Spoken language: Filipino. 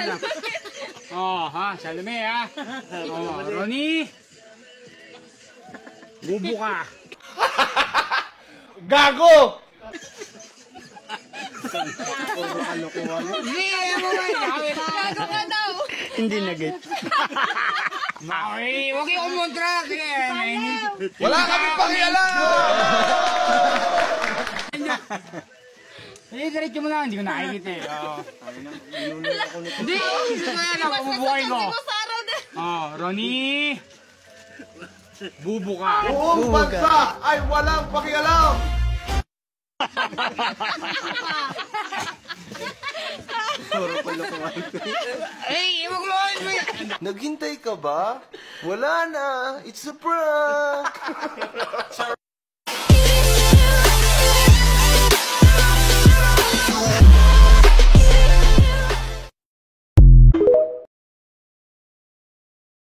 lang. Oh, ha? Salome, ha? Oh, Ronnie. Bubo ka. Gago! Hindi, mo ba? Gago ka daw. Hindi na get. Ay, huwag yung kumontra. Sige, Wala kami pakialam! Eh, diretso mo lang. Hindi ko nakikita eh. Hindi, gusto ko yan. Mabubuhay ko. Oh, Ronnie. Bubo ka. Buong bansa ay walang pakialam! Ay, huwag mo. Naghintay ka ba? Wala na! It's a prank!